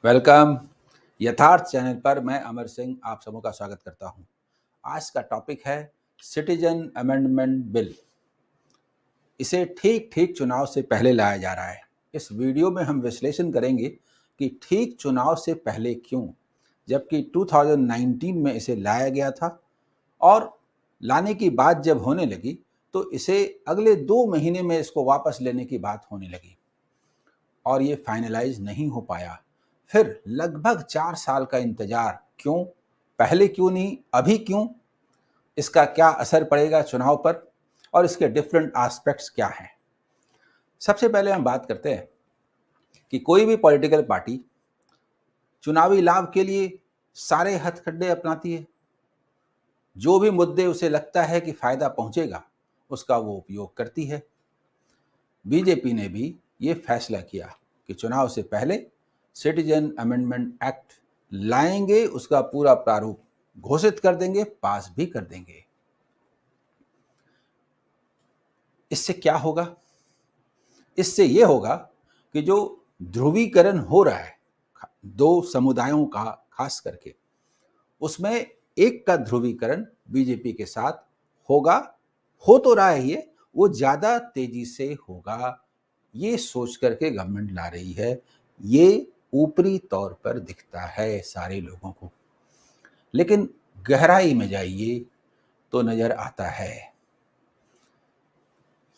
Welcome. यथार्थ channel पर मैं अमर सिंह आप सबों का स्वागत करता हूं। आज का टॉपिक है सिटीजन अमेंडमेंट बिल। इसे ठीक ठीक चुनाव से पहले लाया जा रहा है। इस वीडियो में हम विश्लेषण करेंगे कि ठीक चुनाव से पहले क्यों, जबकि 2019 में इसे लाया गया था और लाने की बात जब होने लगी तो इसे अगले 2 महीने में इसको वापस लेने की बात होने लगी और ये फाइनलाइज नहीं हो पाया। फिर लगभग 4 साल का इंतजार क्यों, पहले क्यों नहीं, अभी क्यों, इसका क्या असर पड़ेगा चुनाव पर और इसके डिफरेंट एस्पेक्ट्स क्या हैं। सबसे पहले हम बात करते हैं कि कोई भी पॉलिटिकल पार्टी चुनावी लाभ के लिए सारे हथकंडे अपनाती है। जो भी मुद्दे उसे लगता है कि फायदा पहुंचेगा उसका वो उपयोग करती है। बीजेपी ने भी ये फैसला किया कि चुनाव से पहले सिटीजन अमेंडमेंट एक्ट लाएंगे, उसका पूरा प्रारूप घोषित कर देंगे, पास भी कर देंगे। इससे क्या होगा? इससे ये होगा कि जो ध्रुवीकरण हो रहा है दो समुदायों का खास करके, उसमें एक का ध्रुवीकरण बीजेपी के साथ होगा, हो तो रहा है, ये वो ज्यादा तेजी से होगा, ये सोच करके गवर्नमेंट ला रही है। ये ऊपरी तौर पर दिखता है सारे लोगों को, लेकिन गहराई में जाइए तो नजर आता है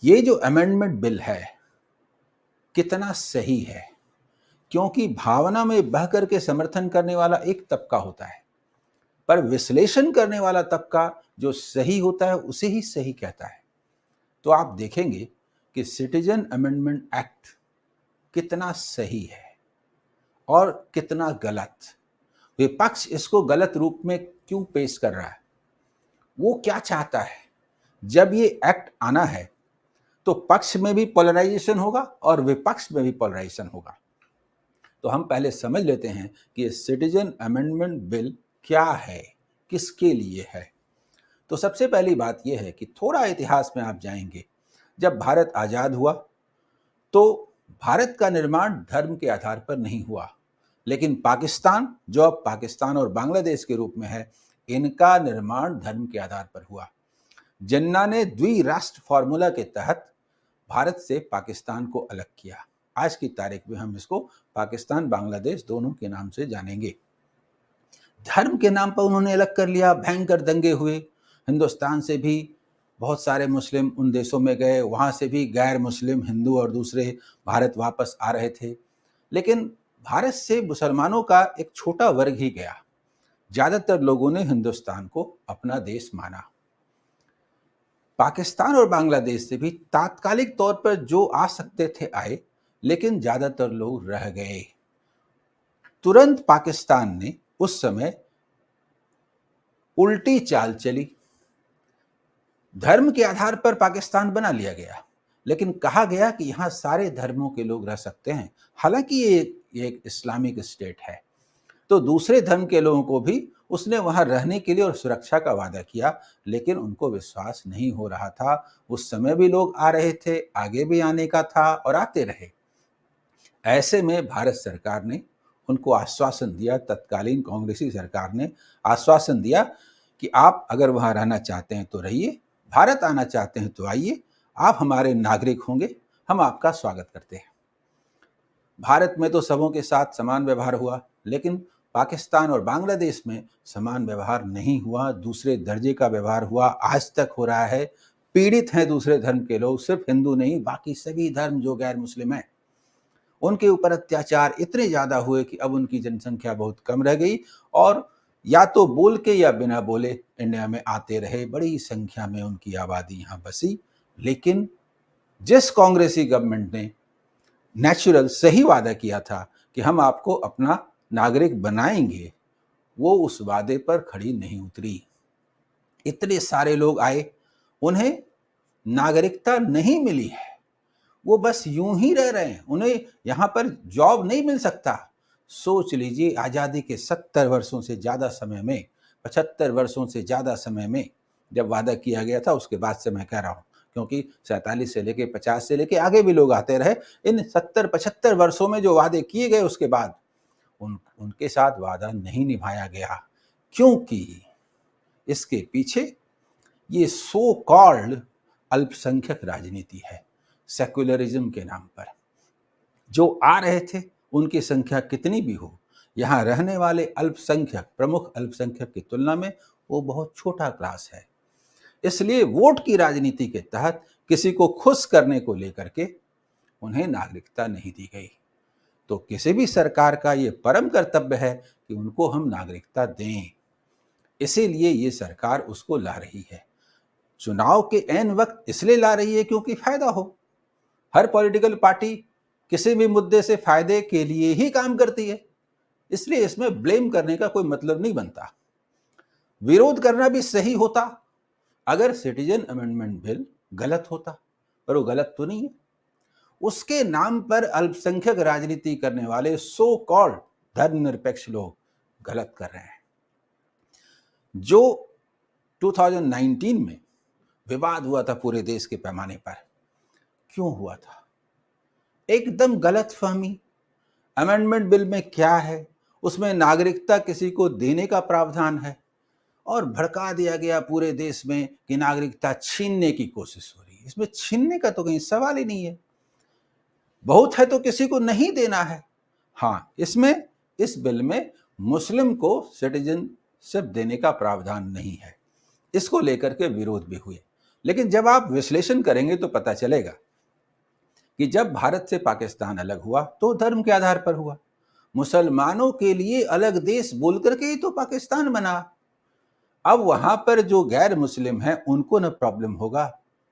ये जो अमेंडमेंट बिल है कितना सही है। क्योंकि भावना में बह करके समर्थन करने वाला एक तबका होता है, पर विश्लेषण करने वाला तबका जो सही होता है उसे ही सही कहता है। तो आप देखेंगे कि सिटीजन अमेंडमेंट एक्ट कितना सही है और कितना गलत। विपक्ष इसको गलत रूप में क्यों पेश कर रहा है, वो क्या चाहता है? जब ये एक्ट आना है तो पक्ष में भी पोलराइजेशन होगा और विपक्ष में भी पोलराइजेशन होगा। तो हम पहले समझ लेते हैं कि सिटीजन अमेंडमेंट बिल क्या है, किसके लिए है। तो सबसे पहली बात यह है कि थोड़ा इतिहास में आप जाएंगे। जब भारत आजाद हुआ तो भारत का निर्माण धर्म के आधार पर नहीं हुआ, लेकिन पाकिस्तान, जो अब पाकिस्तान और बांग्लादेश के रूप में है, इनका निर्माण धर्म के आधार पर हुआ। जिन्ना ने द्विराष्ट्र फॉर्मूला के तहत भारत से पाकिस्तान को अलग किया। आज की तारीख में हम इसको पाकिस्तान बांग्लादेश दोनों के नाम से जानेंगे। धर्म के नाम पर उन्होंने अलग कर लिया, भयंकर दंगे हुए। हिंदुस्तान से भी बहुत सारे मुस्लिम उन देशों में गए, वहां से भी गैर मुस्लिम हिंदू और दूसरे भारत वापस आ रहे थे। लेकिन भारत से मुसलमानों का एक छोटा वर्ग ही गया, ज्यादातर लोगों ने हिंदुस्तान को अपना देश माना। पाकिस्तान और बांग्लादेश से भी तात्कालिक तौर पर जो आ सकते थे आए, लेकिन ज्यादातर लोग रह गए। तुरंत पाकिस्तान ने उस समय उल्टी चाल चली। धर्म के आधार पर पाकिस्तान बना लिया गया, लेकिन कहा गया कि यहां सारे धर्मों के लोग रह सकते हैं। हालांकि ये एक इस्लामिक स्टेट है, तो दूसरे धर्म के लोगों को भी उसने वहां रहने के लिए और सुरक्षा का वादा किया, लेकिन उनको विश्वास नहीं हो रहा था। उस समय भी लोग आ रहे थे, आगे भी आने का था और आते रहे। ऐसे में भारत सरकार ने उनको आश्वासन दिया, तत्कालीन कांग्रेसी सरकार ने आश्वासन दिया कि आप अगर वहां रहना चाहते हैं तो रहिए, भारत आना चाहते हैं तो आइए, आप हमारे नागरिक होंगे, हम आपका स्वागत करते हैं। भारत में तो सबों के साथ समान व्यवहार हुआ, लेकिन पाकिस्तान और बांग्लादेश में समान व्यवहार नहीं हुआ, दूसरे दर्जे का व्यवहार हुआ, आज तक हो रहा है। पीड़ित हैं दूसरे धर्म के लोग, सिर्फ हिंदू नहीं, बाकी सभी धर्म जो गैर मुस्लिम हैं, उनके ऊपर अत्याचार इतने ज्यादा हुए कि अब उनकी जनसंख्या बहुत कम रह गई और या तो बोल के या बिना बोले इंडिया में आते रहे। बड़ी संख्या में उनकी आबादी यहाँ बसी। लेकिन जिस कांग्रेसी गवर्नमेंट ने नेचुरल सही वादा किया था कि हम आपको अपना नागरिक बनाएंगे, वो उस वादे पर खड़ी नहीं उतरी। इतने सारे लोग आए, उन्हें नागरिकता नहीं मिली है, वो बस यूं ही रह रहे हैं, उन्हें यहां पर जॉब नहीं मिल सकता। सोच लीजिए, आजादी के 70 वर्षों से ज्यादा समय में, 75 वर्षों से ज्यादा समय में जब वादा किया गया था, उसके बाद से मैं कह रहा हूं, क्योंकि 47 से लेके 50 से लेके आगे भी लोग आते रहे। इन 70-75 वर्षों में जो वादे किए गए उसके बाद उनके साथ वादा नहीं निभाया गया, क्योंकि इसके पीछे ये सो कॉल्ड अल्पसंख्यक राजनीति है, सेक्युलरिज्म के नाम पर। जो आ रहे थे उनकी संख्या कितनी भी हो, यहाँ रहने वाले अल्पसंख्यक, प्रमुख अल्पसंख्यक की तुलना में वो बहुत छोटा क्लास है। इसलिए वोट की राजनीति के तहत किसी को खुश करने को लेकर के उन्हें नागरिकता नहीं दी गई। तो किसी भी सरकार का ये परम कर्तव्य है कि उनको हम नागरिकता दें। इसीलिए ये सरकार उसको ला रही है। चुनाव के ऐन वक्त इसलिए ला रही है क्योंकि फायदा हो। हर पॉलिटिकल पार्टी किसी भी मुद्दे से फायदे के लिए ही काम करती है, इसलिए इसमें ब्लेम करने का कोई मतलब नहीं बनता। विरोध करना भी सही होता अगर सिटीजन अमेंडमेंट बिल गलत होता, पर वो गलत तो नहीं है। उसके नाम पर अल्पसंख्यक राजनीति करने वाले सो कॉल्ड धर्मनिरपेक्ष लोग गलत कर रहे हैं। जो 2019 में विवाद हुआ था पूरे देश के पैमाने पर, क्यों हुआ था? एकदम गलत फहमी। अमेंडमेंट बिल में क्या है, उसमें नागरिकता किसी को देने का प्रावधान है, और भड़का दिया गया पूरे देश में कि नागरिकता छीनने की कोशिश हो रही है। इसमें छीनने का तो कहीं सवाल ही नहीं है। बहुत है तो किसी को नहीं देना है। हाँ, इसमें इस बिल में मुस्लिम को सिटीजनशिप देने का प्रावधान नहीं है। इसको लेकर के विरोध भी हुए, लेकिन जब आप विश्लेषण करेंगे तो पता चलेगा कि जब भारत से पाकिस्तान अलग हुआ तो धर्म के आधार पर हुआ। मुसलमानों के लिए अलग देश बोल करके ही तो पाकिस्तान बना। अब वहां पर जो गैर मुस्लिम हैं उनको न प्रॉब्लम होगा,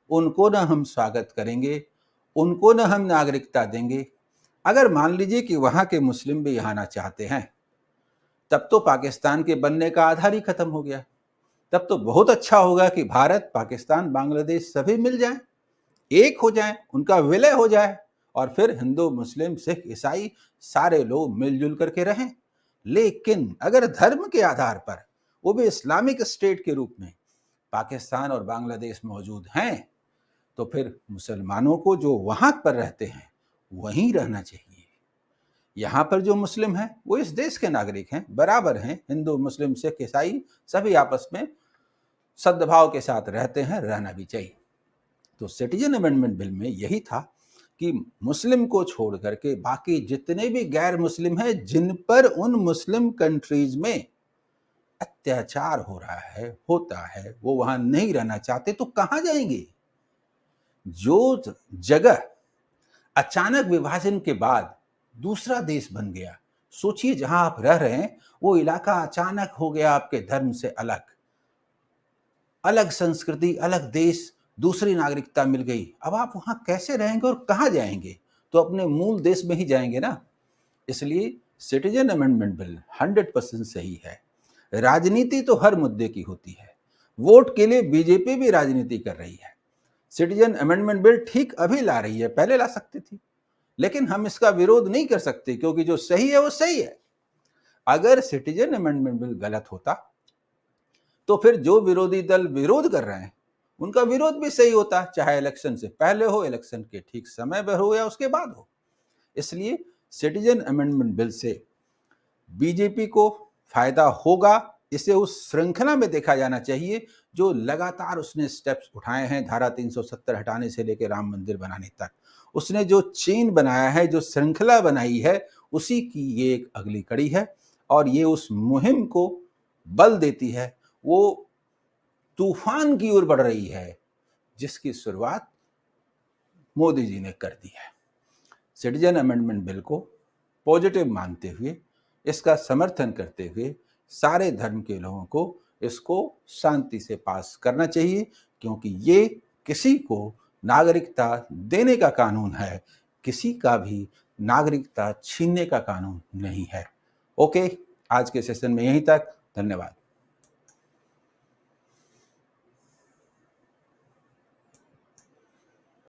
उनको न हम स्वागत करेंगे, उनको न हम नागरिकता देंगे। अगर मान लीजिए कि वहां के मुस्लिम भी यहाँ आना चाहते हैं, तब तो पाकिस्तान के बनने का आधार ही खत्म हो गया। तब तो बहुत अच्छा होगा कि भारत, पाकिस्तान, बांग्लादेश सभी मिल जाएं, एक हो जाएं, उनका विलय हो जाए, और फिर हिंदू, मुस्लिम, सिख, ईसाई सारे लोग मिलजुल करके रहें। लेकिन अगर धर्म के आधार पर, वो भी इस्लामिक स्टेट के रूप में, पाकिस्तान और बांग्लादेश मौजूद हैं, तो फिर मुसलमानों को जो वहां पर रहते हैं वहीं रहना चाहिए। यहाँ पर जो मुस्लिम हैं वो इस देश के नागरिक हैं, बराबर हैं। हिंदू, मुस्लिम, सिख, ईसाई सभी आपस में सद्भाव के साथ रहते हैं, रहना भी चाहिए। तो सिटीजन अमेंडमेंट बिल में यही था कि मुस्लिम को छोड़ करके बाकी जितने भी गैर मुस्लिम हैं, जिन पर उन मुस्लिम कंट्रीज में अत्याचार हो रहा है, होता है, वो वहां नहीं रहना चाहते तो कहां जाएंगे? जो जगह अचानक विभाजन के बाद दूसरा देश बन गया, सोचिए जहां आप रह रहे हैं वो इलाका अचानक हो गया आपके धर्म से अलग, अलग संस्कृति, अलग देश, दूसरी नागरिकता मिल गई। अब आप वहां कैसे रहेंगे और कहां जाएंगे? तो अपने मूल देश में ही जाएंगे ना। इसलिए सिटीजन अमेंडमेंट बिल 100% सही है। राजनीति तो हर मुद्दे की होती है। वोट के लिए बीजेपी भी राजनीति कर रही है। सिटीजन अमेंडमेंट बिल ठीक अभी ला रही है, पहले ला सकती थी, लेकिन हम इसका विरोध नहीं कर सकते क्योंकि जो सही है वो सही है। अगर सिटीजन अमेंडमेंट बिल गलत होता तो फिर जो विरोधी दल विरोध कर रहे हैं उनका विरोध भी सही होता, चाहे इलेक्शन से पहले हो, इलेक्शन के ठीक समय पर हो या उसके बाद हो। इसलिए सिटीजन अमेंडमेंट बिल से बीजेपी को फायदा होगा। इसे उस श्रृंखला में देखा जाना चाहिए जो लगातार उसने स्टेप्स उठाए हैं, धारा 370 हटाने से लेकर राम मंदिर बनाने तक। उसने जो चेन बनाया है, जो श्रृंखला बनाई है, उसी की ये एक अगली कड़ी है, और ये उस मुहिम को बल देती है। वो तूफान की ओर बढ़ रही है जिसकी शुरुआत मोदी जी ने कर दी है। सिटीजन अमेंडमेंट बिल को पॉजिटिव मानते हुए, इसका समर्थन करते हुए सारे धर्म के लोगों को इसको शांति से पास करना चाहिए, क्योंकि ये किसी को नागरिकता देने का कानून है, किसी का भी नागरिकता छीनने का कानून नहीं है। ओके, आज के सेशन में यहीं तक। धन्यवाद।